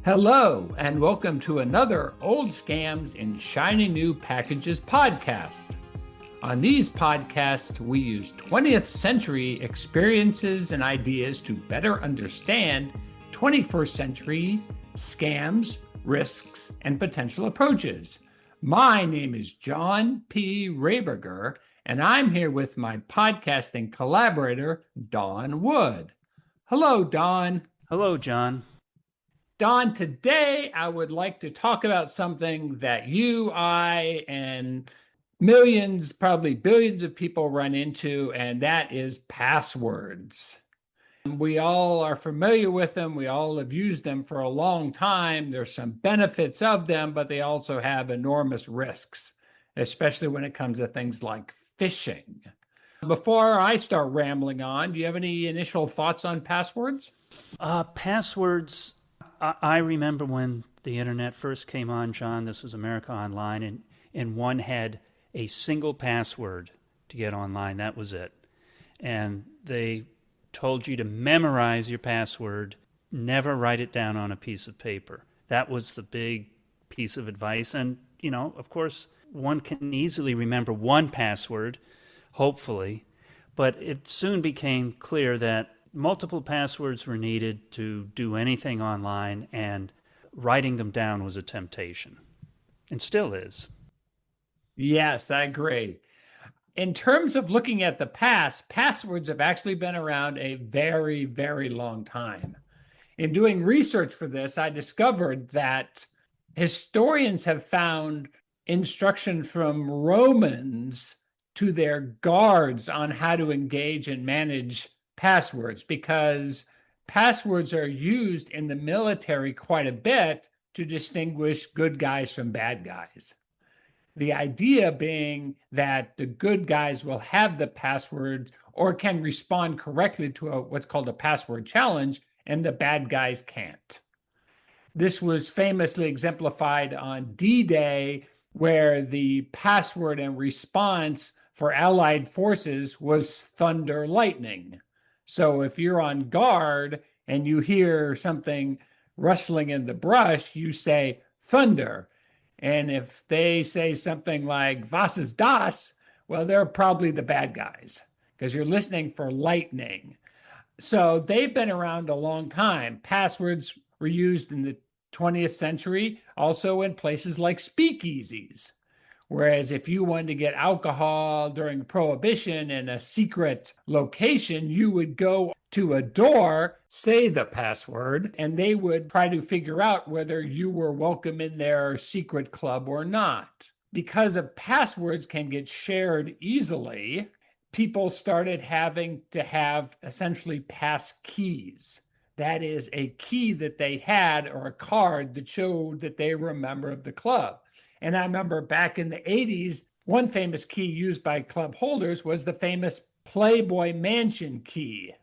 Hello, and welcome to another Old Scams in Shiny New Packages podcast. On these podcasts, we use 20th century experiences and ideas to better understand 21st century scams, risks, and potential approaches. My name is John P. Rayberger, and I'm here with my podcasting collaborator, Don Wood. Hello, Don. Hello, John. Don, today I would like to talk about something that you, I, and millions, probably billions of people run into, and that is passwords. We all are familiar with them. We all have used them for a long time. There's some benefits of them, but they also have enormous risks, especially when it comes to things like phishing. Before I start rambling on, do you have any initial thoughts on passwords? Passwords. I remember when the internet first came on, John. This was America Online, and one had a single password to get online. That was it. And they told you to memorize your password, never write it down on a piece of paper. That was the big piece of advice. And, of course, one can easily remember one password, hopefully, but it soon became clear that multiple passwords were needed to do anything online, and writing them down was a temptation, and still is. Yes, I agree. In terms of looking at the past, passwords have actually been around a very, very long time. In doing research for this, I discovered that historians have found instruction from Romans to their guards on how to engage and manage passwords, because passwords are used in the military quite a bit to distinguish good guys from bad guys. The idea being that the good guys will have the password or can respond correctly to what's called a password challenge, and the bad guys can't. This was famously exemplified on D-Day, where the password and response for Allied forces was thunder lightning. So if you're on guard and you hear something rustling in the brush, you say thunder. And if they say something like was ist das, well, they're probably the bad guys because you're listening for lightning. So they've been around a long time. Passwords were used in the 20th century, also in places like speakeasies. Whereas if you wanted to get alcohol during Prohibition in a secret location, you would go to a door, say the password, and they would try to figure out whether you were welcome in their secret club or not. Because of passwords can get shared easily, people started having to have essentially passkeys. That is a key that they had or a card that showed that they were a member of the club. And I remember back in the 80s, one famous key used by club holders was the famous Playboy Mansion key.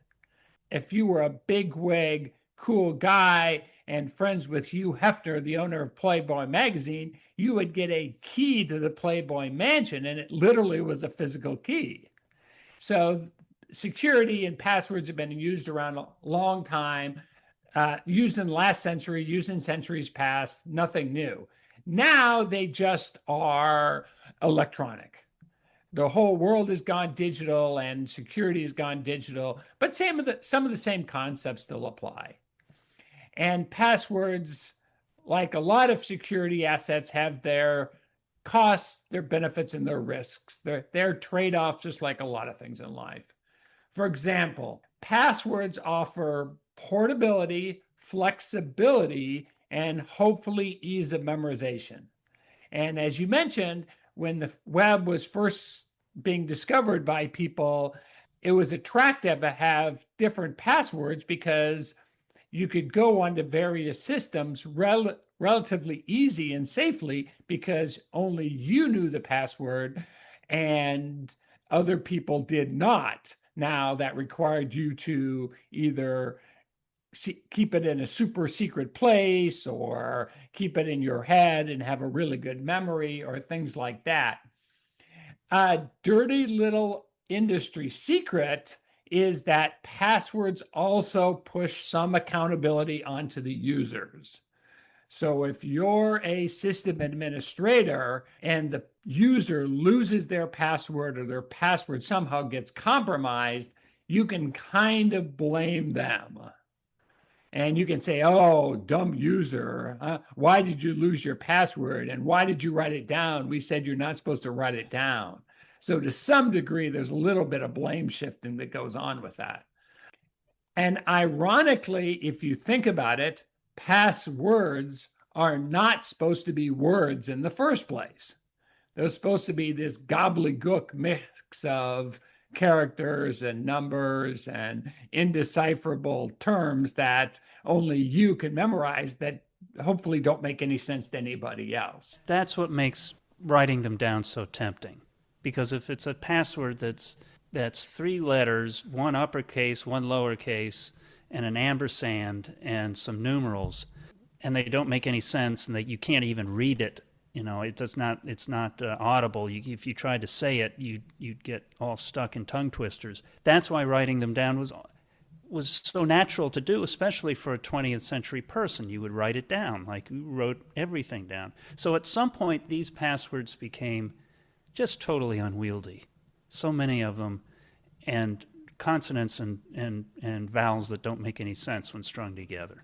If you were a bigwig, cool guy and friends with Hugh Hefner, the owner of Playboy magazine, you would get a key to the Playboy Mansion, and it literally was a physical key. So security and passwords have been used around a long time, used in the last century, used in centuries past, nothing new. Now they just are electronic. The whole world has gone digital and security has gone digital, but some of the same concepts still apply. And passwords, like a lot of security assets, have their costs, their benefits, and their risks. They're trade-offs, just like a lot of things in life. For example, passwords offer portability, flexibility, and hopefully ease of memorization. And as you mentioned, when the web was first being discovered by people, it was attractive to have different passwords because you could go onto various systems relatively easy and safely because only you knew the password and other people did not. Now, that required you to either keep it in a super secret place or keep it in your head and have a really good memory or things like that. A dirty little industry secret is that passwords also push some accountability onto the users. So if you're a system administrator and the user loses their password or their password somehow gets compromised, you can kind of blame them. And you can say, oh, dumb user, why did you lose your password? And why did you write it down? We said you're not supposed to write it down. So to some degree, there's a little bit of blame shifting that goes on with that. And ironically, if you think about it, passwords are not supposed to be words in the first place. They're supposed to be this gobbledygook mix of characters and numbers and indecipherable terms that only you can memorize that hopefully don't make any sense to anybody else. That's what makes writing them down so tempting. Because if it's a password that's 3 letters, 1 uppercase, 1 lowercase, and an ampersand and some numerals, and they don't make any sense, and that you can't even read it. It's not audible. If you tried to say it, you'd get all stuck in tongue twisters. That's why writing them down was so natural to do, especially for a 20th century person. You would write it down, like you wrote everything down. So at some point, these passwords became just totally unwieldy. So many of them, and consonants and vowels that don't make any sense when strung together.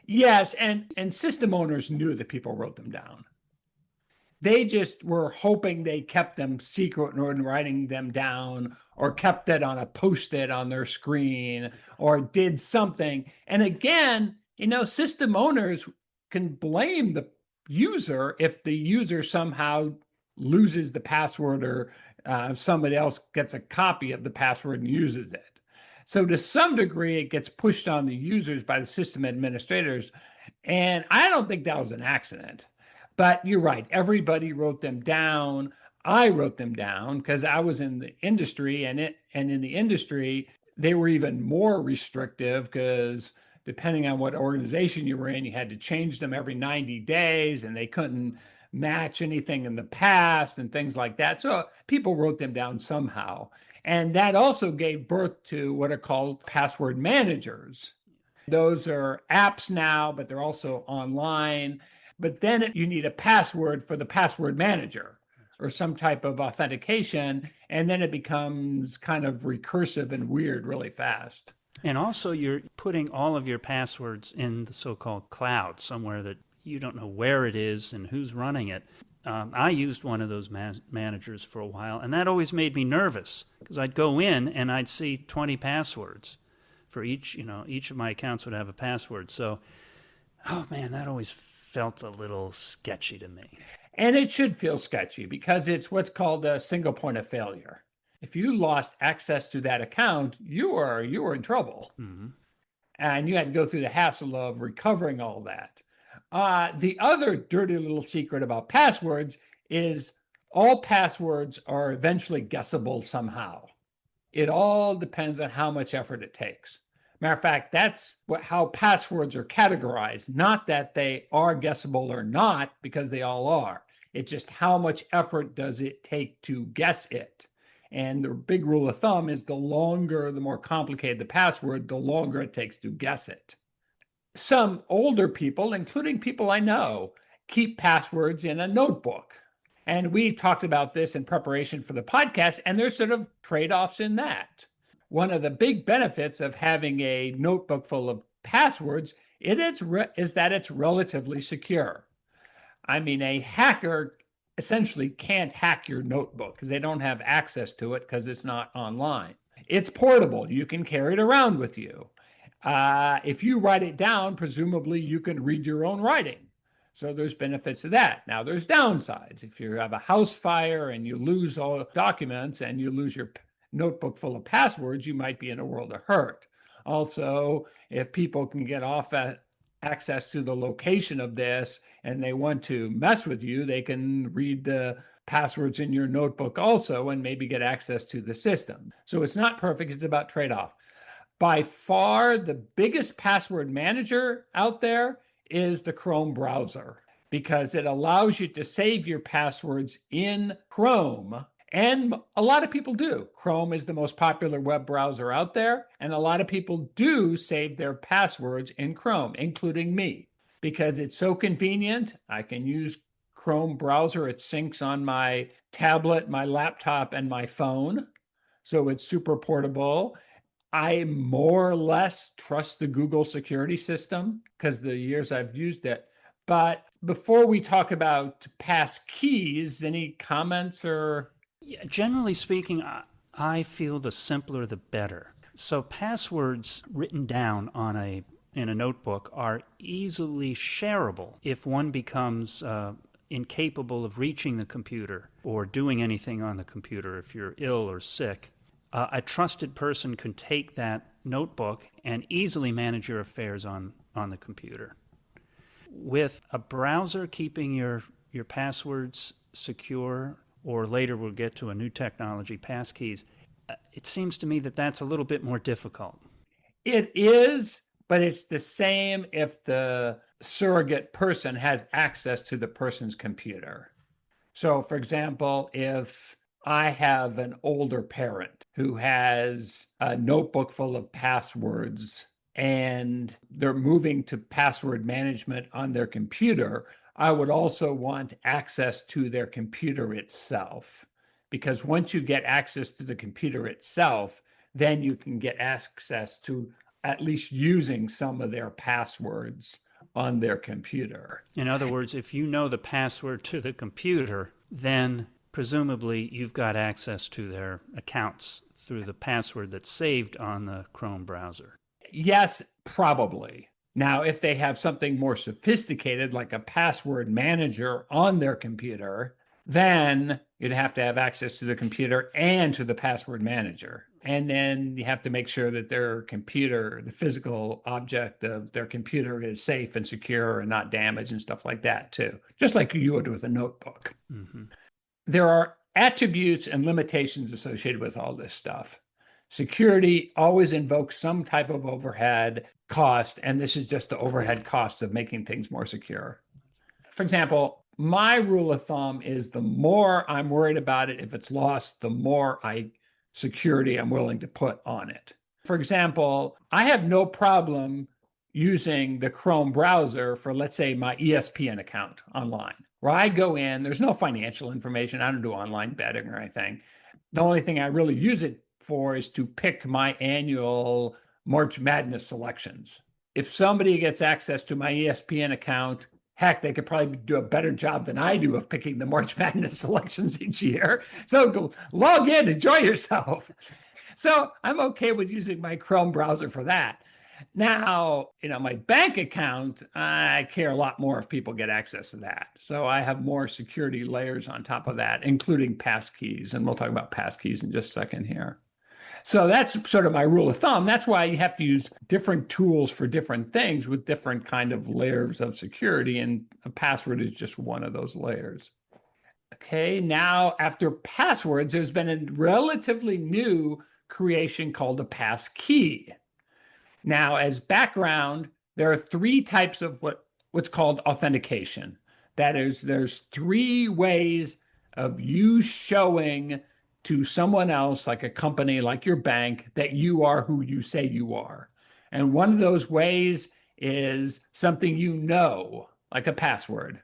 Yes, and system owners knew that people wrote them down. They just were hoping they kept them secret in writing them down, or kept it on a Post-it on their screen, or did something. And again, system owners can blame the user if the user somehow loses the password, or somebody else gets a copy of the password and uses it. So to some degree, it gets pushed on the users by the system administrators. And I don't think that was an accident. But you're right. Everybody wrote them down. I wrote them down because I was in the industry, and in the industry, they were even more restrictive because depending on what organization you were in, you had to change them every 90 days, and they couldn't match anything in the past and things like that. So people wrote them down somehow. And that also gave birth to what are called password managers. Those are apps now, but they're also online. But then you need a password for the password manager or some type of authentication. And then it becomes kind of recursive and weird really fast. And also, you're putting all of your passwords in the so-called cloud, somewhere that you don't know where it is and who's running it. I used one of those managers for a while, and that always made me nervous because I'd go in and I'd see 20 passwords for each of my accounts would have a password. So, oh man, that always felt a little sketchy to me. And it should feel sketchy because it's what's called a single point of failure. If you lost access to that account, you were in trouble. Mm-hmm. And you had to go through the hassle of recovering all that. The other dirty little secret about passwords is all passwords are eventually guessable somehow. It all depends on how much effort it takes. Matter of fact, that's how passwords are categorized, not that they are guessable or not, because they all are. It's just how much effort does it take to guess it. And the big rule of thumb is the longer, the more complicated the password, the longer it takes to guess it. Some older people, including people I know, keep passwords in a notebook. And we talked about this in preparation for the podcast, and there's sort of trade-offs in that. One of the big benefits of having a notebook full of passwords is that it's relatively secure. I mean, a hacker essentially can't hack your notebook because they don't have access to it because it's not online. It's portable. You can carry it around with you. If you write it down, presumably you can read your own writing. So there's benefits to that. Now there's downsides. If you have a house fire and you lose all documents and you lose your notebook full of passwords, you might be in a world of hurt. Also, if people can get off access to the location of this and they want to mess with you, they can read the passwords in your notebook also and maybe get access to the system. So it's not perfect. It's about trade-off. By far, the biggest password manager out there is the Chrome browser because it allows you to save your passwords in Chrome. And a lot of people do. Chrome is the most popular web browser out there, and a lot of people do save their passwords in Chrome, including me. because it's so convenient. I can use Chrome browser. It syncs on my tablet, my laptop, and my phone. So it's super portable. I more or less trust the Google security system because the years I've used it. But before we talk about passkeys, any comments or? Yeah, generally speaking, I feel the simpler the better. So passwords written down in a notebook are easily shareable if one becomes incapable of reaching the computer or doing anything on the computer if you're ill or sick. A trusted person can take that notebook and easily manage your affairs on the computer. With a browser keeping your passwords secure, or later we'll get to a new technology, passkeys, it seems to me that that's a little bit more difficult. It is, but it's the same if the surrogate person has access to the person's computer. So, for example, if I have an older parent who has a notebook full of passwords and they're moving to password management on their computer, I would also want access to their computer itself. Because once you get access to the computer itself, then you can get access to at least using some of their passwords on their computer. In other words, if you know the password to the computer, then presumably you've got access to their accounts through the password that's saved on the Chrome browser. Yes, probably. Now, if they have something more sophisticated, like a password manager on their computer, then you'd have to have access to the computer and to the password manager. And then you have to make sure that their computer, the physical object of their computer, is safe and secure and not damaged and stuff like that, too, just like you would with a notebook. Mm-hmm. There are attributes and limitations associated with all this stuff. Security always invokes some type of overhead cost, and this is just the overhead costs of making things more secure. For example, my rule of thumb is the more I'm worried about it, if it's lost, the more security I'm willing to put on it. For example, I have no problem using the Chrome browser for, let's say, my ESPN account online, where I go in, there's no financial information. I don't do online betting or anything. The only thing I really use it for is to pick my annual March Madness selections. If somebody gets access to my ESPN account, heck, they could probably do a better job than I do of picking the March Madness selections each year. So log in, enjoy yourself. So I'm okay with using my Chrome browser for that. Now, my bank account, I care a lot more if people get access to that. So I have more security layers on top of that, including passkeys. And we'll talk about passkeys in just a second here. So that's sort of my rule of thumb. That's why you have to use different tools for different things with different kind of layers of security. And a password is just one of those layers. Okay, now after passwords, there's been a relatively new creation called a passkey. Now, as background, there are three types of what's called authentication. That is, there's three ways of you showing to someone else, like a company, like your bank, that you are who you say you are. And one of those ways is something you know, like a password.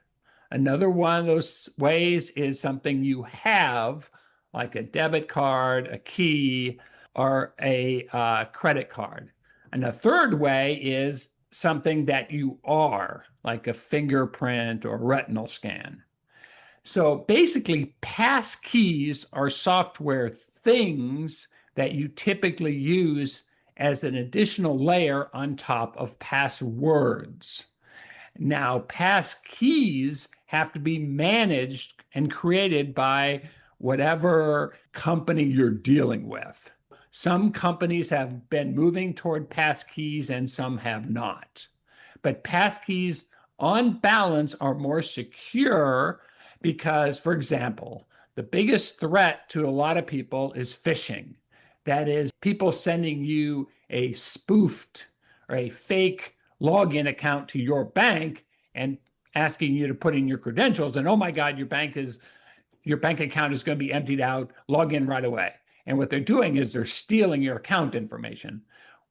Another one of those ways is something you have, like a debit card, a key, or a credit card. And the third way is something that you are, like a fingerprint or retinal scan. So basically, passkeys are software things that you typically use as an additional layer on top of passwords. Now, passkeys have to be managed and created by whatever company you're dealing with. Some companies have been moving toward passkeys and some have not. But passkeys, on balance, are more secure because, for example, the biggest threat to a lot of people is phishing. That is, people sending you a spoofed or a fake login account to your bank and asking you to put in your credentials. And oh my God, your bank account is going to be emptied out. Log in right away. And what they're doing is they're stealing your account information.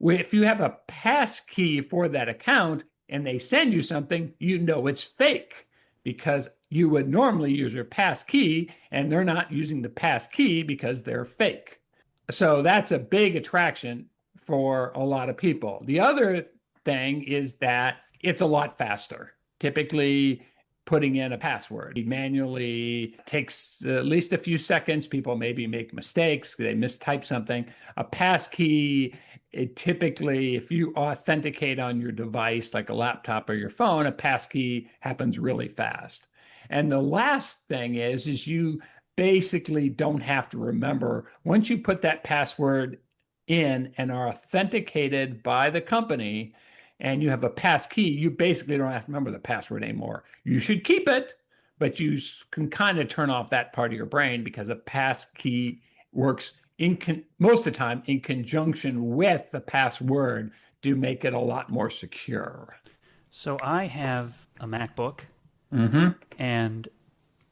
If you have a passkey for that account, and they send you something, you know it's fake because you would normally use your pass key and they're not using the pass key because they're fake. So that's a big attraction for a lot of people. The other thing is that it's a lot faster. Typically, putting in a password manually takes at least a few seconds. People maybe make mistakes, they mistype something. A pass key, it typically, if you authenticate on your device like a laptop or your phone, a pass key happens really fast. And the last thing is you basically don't have to remember. Once you put that password in and are authenticated by the company and you have a pass key, you basically don't have to remember the password anymore. You should keep it, but you can kind of turn off that part of your brain because a pass key works most of the time in conjunction with the password to make it a lot more secure. So I have a MacBook, and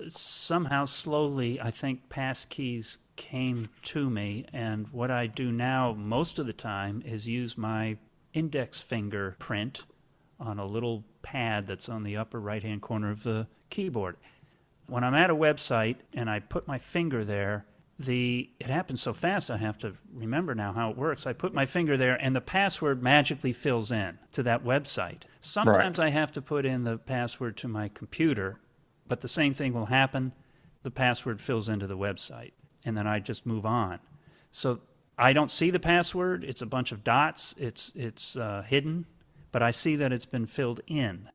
somehow slowly I think passkeys came to me, and what I do now most of the time is use my index finger print on a little pad that's on the upper right hand corner of the keyboard. When I'm at a website and I put my finger there, it happens so fast I have to remember now how it works. I put my finger there and the password magically fills in to that website. Sometimes I have to put in the password to my computer, but the same thing will happen. The password fills into the website, and then I just move on. So I don't see the password. It's a bunch of dots. It's hidden, but I see that it's been filled in.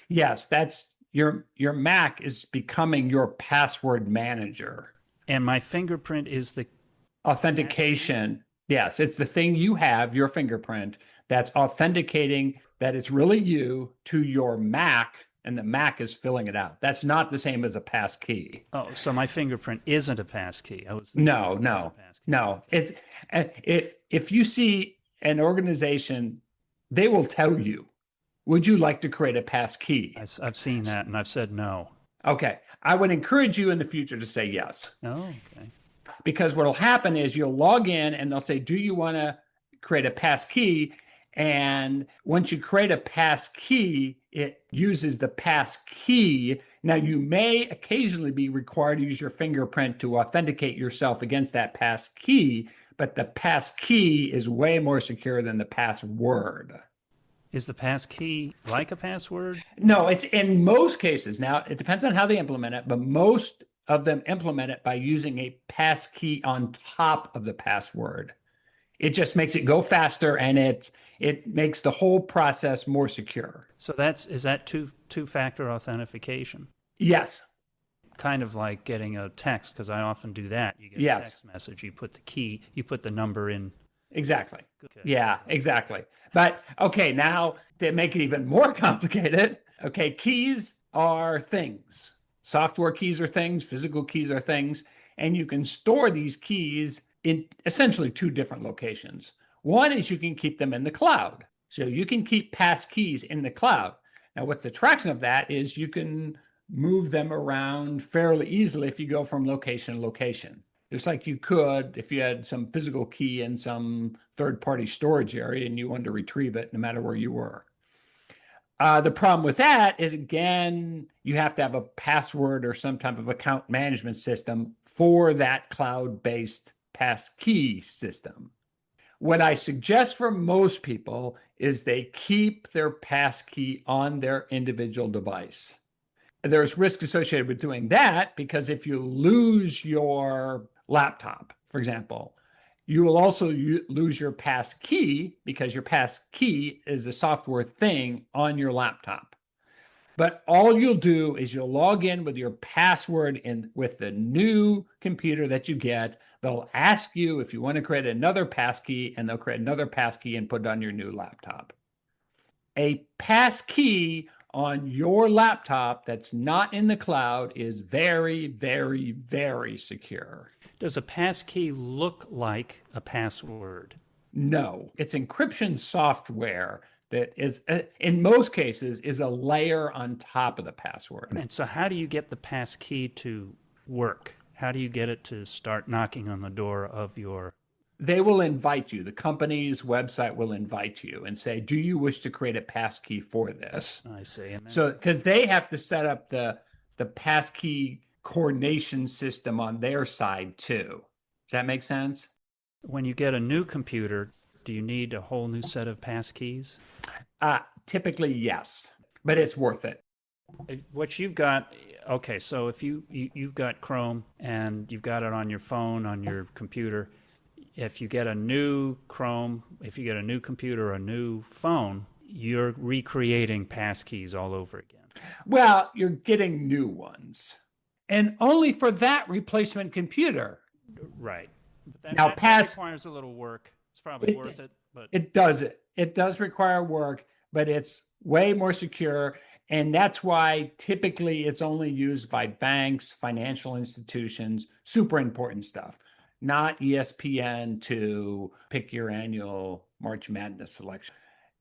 Yes, that's your Mac is becoming your password manager. And my fingerprint is the authentication. Yes, it's the thing you have, your fingerprint, that's authenticating that it's really you to your Mac, and the Mac is filling it out. That's not the same as a pass key. Oh, so my fingerprint isn't a pass key. No. It's if you see an organization, they will tell you, would you like to create a pass key? I've seen that, and I've said no. Okay. I would encourage you in the future to say yes. Oh, okay. Because what will happen is you'll log in and they'll say, do you want to create a pass key? And once you create a pass key, it uses the pass key. Now, you may occasionally be required to use your fingerprint to authenticate yourself against that pass key, but the pass key is way more secure than the password. Is the pass key like a password? No, it's in most cases. Now, it depends on how they implement it, but most of them implement it by using a pass key on top of the password. It just makes it go faster, and it makes the whole process more secure. So is that two-factor authentication? Yes. Kind of like getting a text, because I often do that. You get a text message, you put the key, you put the number in. Exactly. Okay. Yeah, exactly. But okay, now to make it even more complicated, okay, keys are things. Software keys are things, physical keys are things, and you can store these keys in essentially two different locations. One is you can keep them in the cloud. So you can keep pass keys in the cloud. Now, what's the attraction of that is you can move them around fairly easily if you go from location to location. Just like you could if you had some physical key in some third-party storage area and you wanted to retrieve it no matter where you were. The problem with that is, again, you have to have a password or some type of account management system for that cloud-based pass key system. What I suggest for most people is they keep their pass key on their individual device. There's risk associated with doing that because if you lose your laptop, for example, you will also lose your pass key because your pass key is a software thing on your laptop. But all you'll do is you'll log in with your password with the new computer that you get. They'll ask you if you want to create another pass key, and they'll create another pass key and put it on your new laptop. A pass key on your laptop that's not in the cloud is very, very, very secure. Does a pass key look like a password? No, it's encryption software that is, in most cases, is a layer on top of the password. And so how do you get the pass key to work? How do you get it to start knocking on the door of your They will invite you. The company's website will invite you and say, "Do you wish to create a passkey for this?" I see. And then, So, because they have to set up the passkey coordination system on their side too. Does that make sense? when you get a new computer, do you need a whole new set of passkeys? Typically, yes, but it's worth it. What you've got, okay, so if you've got Chrome and you've got it on your phone, on your computer, if you get a new Chrome, if you get a new computer or a new phone, you're recreating passkeys all over again. Well, you're getting new ones, and only for that replacement computer. Right. But Now, that requires a little work. It's probably worth it, but it does it. It does require work, but it's way more secure. And that's why typically it's only used by banks, financial institutions, super important stuff, not ESPN to pick your annual March Madness selection.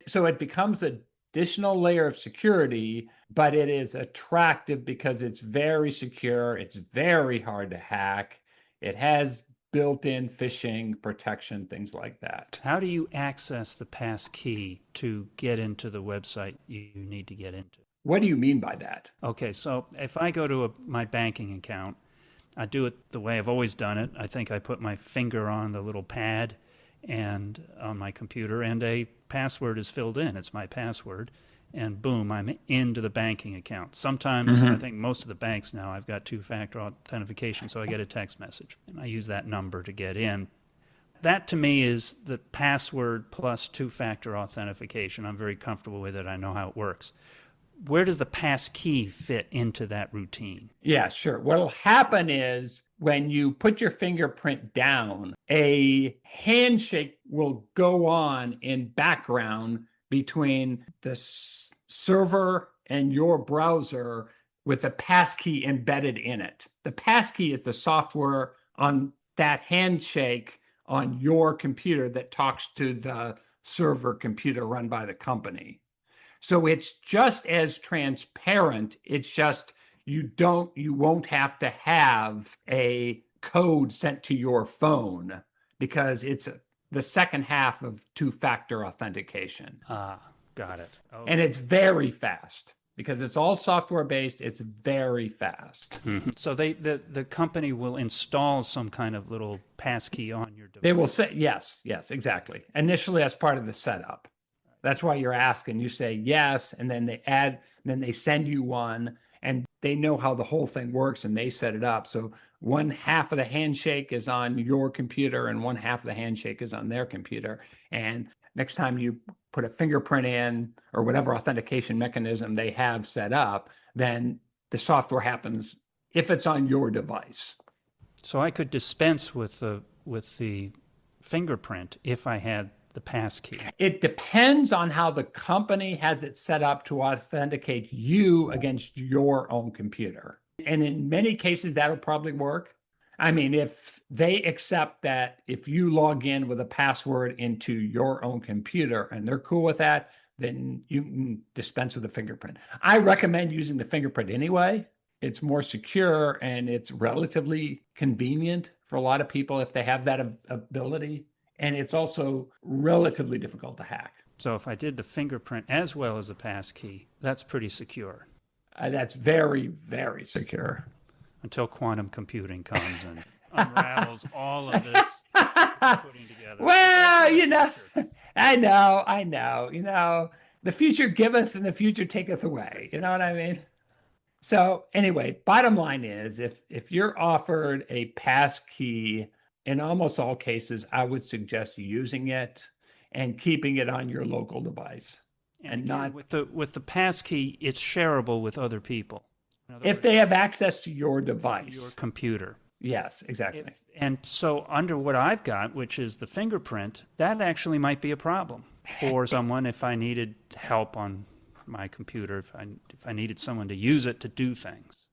So it becomes an additional layer of security, but it is attractive because it's very secure. It's very hard to hack. It has built-in phishing protection, things like that. how do you access the passkey to get into the website you need to get into? What do you mean by that? Okay, so if I go to my banking account, I do it the way I've always done it. I think I put my finger on the little pad and on my computer, and a password is filled in. It's my password, and boom, I'm into the banking account. Sometimes, I think most of the banks now, I've got two-factor authentication, so I get a text message, and I use that number to get in. That to me is the password plus two-factor authentication. I'm very comfortable with it. I know how it works. Where does the passkey fit into that routine? Yeah, sure. What'll happen is when you put your fingerprint down, a handshake will go on in background between the server and your browser with the passkey embedded in it. The passkey is the software on that handshake on your computer that talks to the server computer run by the company. So it's just as transparent. It's just you won't have to have a code sent to your phone because it's the second half of two-factor authentication. Ah, got it. Okay. And it's very fast because it's all software based. It's very fast. So the company will install some kind of little passkey on your device. They will say yes, exactly. Initially as part of the setup. That's why you're asking. You say yes, and then they send you one, and they know how the whole thing works, and they set it up. So one half of the handshake is on your computer, and one half of the handshake is on their computer. And next time you put a fingerprint in or whatever authentication mechanism they have set up, then the software happens if it's on your device. So I could dispense with the fingerprint if I had the passkey. It depends on how the company has it set up to authenticate you against your own computer. And in many cases, that'll probably work. I mean, if they accept that if you log in with a password into your own computer and they're cool with that, then you can dispense with the fingerprint. I recommend using the fingerprint anyway. It's more secure and it's relatively convenient for a lot of people if they have that ability. And it's also relatively difficult to hack. So if I did the fingerprint as well as the passkey, that's pretty secure. That's very, very secure. Until quantum computing comes and unravels all of this putting together. Well, I know. The future giveth and the future taketh away. You know what I mean? So anyway, bottom line is if you're offered a passkey, in almost all cases, I would suggest using it and keeping it on your local device. And again, with the passkey, it's shareable with other people. If they have access to your device. Your computer. Yes, exactly. And so under what I've got, which is the fingerprint, that actually might be a problem for someone if I needed help on my computer, if I needed someone to use it to do things.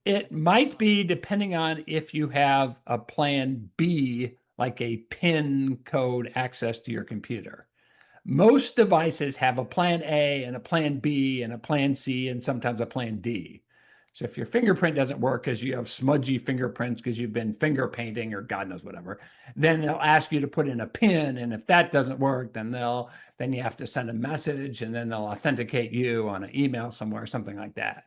It might be depending on if you have a plan B, like a PIN code access to your computer. Most devices have a plan A and a plan B and a plan C and sometimes a plan D. So if your fingerprint doesn't work because you have smudgy fingerprints because you've been finger painting or God knows whatever, then they'll ask you to put in a PIN. And if that doesn't work, then you have to send a message, and then they'll authenticate you on an email somewhere, something like that.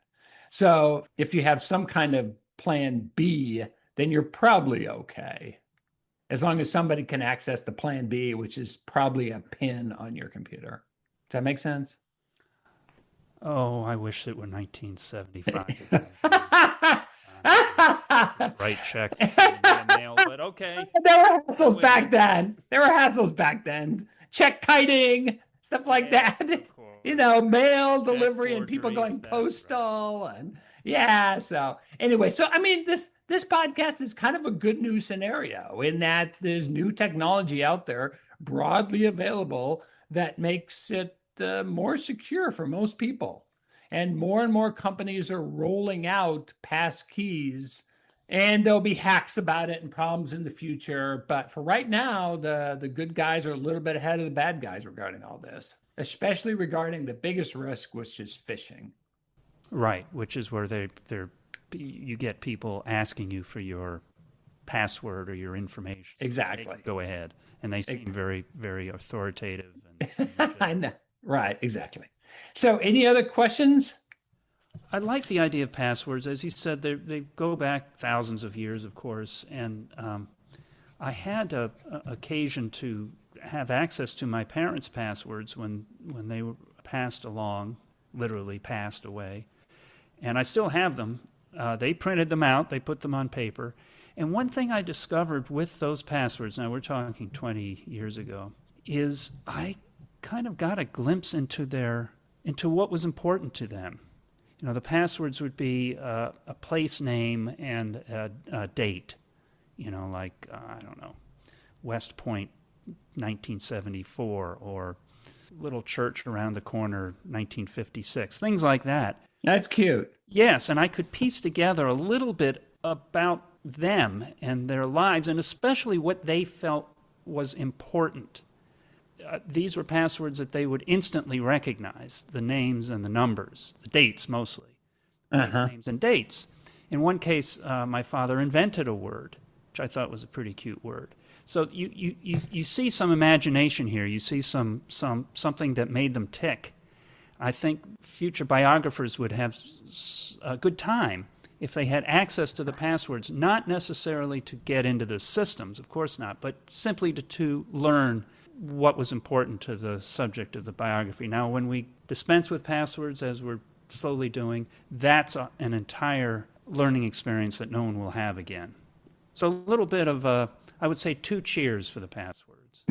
So if you have some kind of plan B, then you're probably okay. As long as somebody can access the plan B, which is probably a PIN on your computer. Does that make sense? Oh, I wish it were 1975. Write checks in the mail, but okay. There were hassles back then. Check kiting, stuff like Yes, that. of course. Mail Check delivery and people forgeries, going that's postal and yeah. So anyway, I mean, this podcast is kind of a good news scenario in that there's new technology out there broadly available that makes it more secure for most people. And more companies are rolling out passkeys, and there'll be hacks about it and problems in the future. But for right now, the good guys are a little bit ahead of the bad guys regarding all this, especially regarding the biggest risk, which is phishing. Right, which is where you get people asking you for your password or your information. Exactly. They can go ahead, and they seem very, very authoritative. I know. Right, exactly. So any other questions? I like the idea of passwords. As you said, they go back thousands of years, of course, and I had a occasion to have access to my parents' passwords when they were passed along, literally passed away, and I still have them. They printed them out, they put them on paper, and one thing I discovered with those passwords, now we're talking 20 years ago, is I kind of got a glimpse into what was important to them. The passwords would be a place name and a date. Like, I don't know, West Point, 1974, or little church around the corner, 1956, things like that. That's cute. Yes, and I could piece together a little bit about them and their lives, and especially what they felt was important. These were passwords that they would instantly recognize, the names and the numbers, the dates mostly, names and dates. In one case, my father invented a word, which I thought was a pretty cute word. So you see some imagination here. You see something that made them tick. I think future biographers would have a good time if they had access to the passwords, not necessarily to get into the systems, of course not, but simply to learn what was important to the subject of the biography. Now, when we dispense with passwords, as we're slowly doing, that's an entire learning experience that no one will have again. So a little bit of, I would say, 2 cheers for the passwords.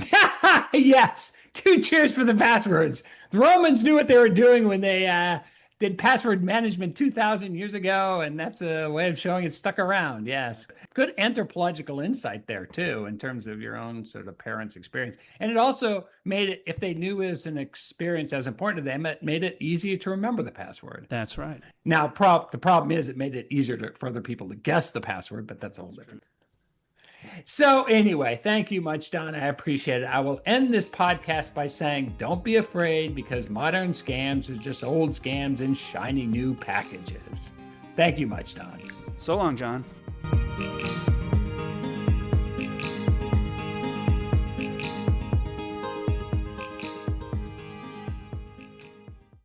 Yes, 2 cheers for the passwords. The Romans knew what they were doing when they did password management 2,000 years ago, and that's a way of showing it stuck around. Yes. Good anthropological insight there, too, in terms of your own sort of parents' experience. And it also made it, if they knew it was an experience as important to them, it made it easier to remember the password. That's right. Now, the problem is it made it easier for other people to guess the password, but that's a whole different. So anyway, thank you much, Don. I appreciate it. I will end this podcast by saying, don't be afraid, because modern scams are just old scams in shiny new packages. Thank you much, Don. So long, John.